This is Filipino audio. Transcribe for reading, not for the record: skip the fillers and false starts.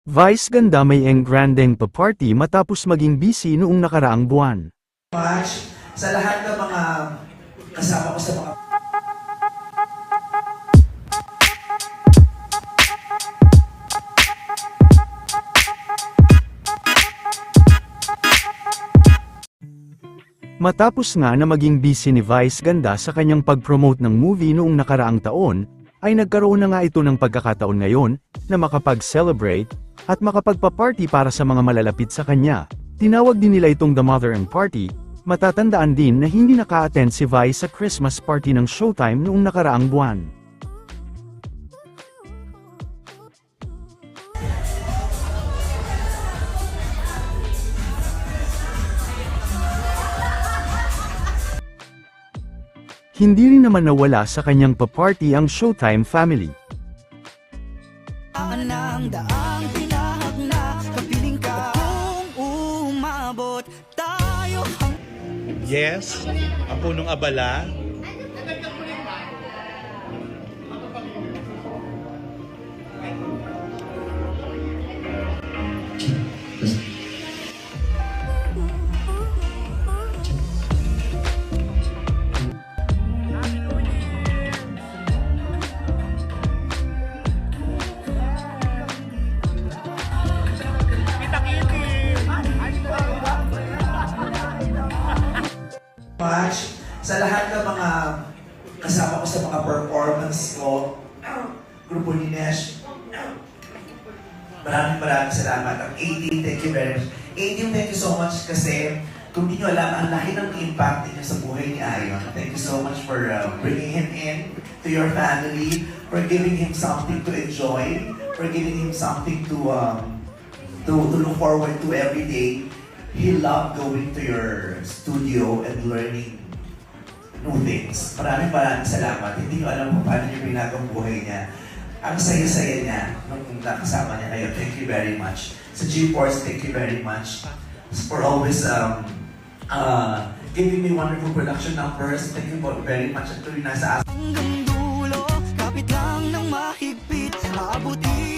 Vice ganda may engrandeng pa-party matapos maging busy noong nakaraang buwan. Much sa lahat ng mga kasama ko sa mga Matapos nga na maging busy ni Vice ganda sa kanyang pag-promote ng movie noong nakaraang taon, ay nagkaroon na nga ito ng pagkakataon ngayon, na makapag-celebrate, at makapagpa-party para sa mga malalapit sa kanya. Tinawag din nila itong The Mother and Party. Matatandaan din na hindi naka-attend si Vice sa Christmas party ng Showtime noong nakaraang buwan. Hindi rin naman nawala sa kanyang pa-party ang Showtime family. Ang daang tinahak na kapiling ka kung umabot tayo Yes, ang punong abala. much sa lahat ng mga kasama ko sa mga performance ko, grupo ni Nesh. Maraming salamat. Ang 18, thank you very much. 18, thank you so much kasi kung di nyo alam, ang laki ng impact niya sa buhay ni Ayon. Thank you so much for bringing him in to your family, for giving him something to enjoy, for giving him something to look forward to every day. He loved going to your studio and learning new things. Maraming salamat. Hindi ko alam kung paano niyo pinagang buhay niya. Ang saya-saya niya nung nakasama niya kayo. Thank you very much. Sa G-Force, thank you very much for always giving me wonderful production numbers. Thank you very much. At tuloy nasa hanggang dulo, kapit lang ng mahigpit, aabutin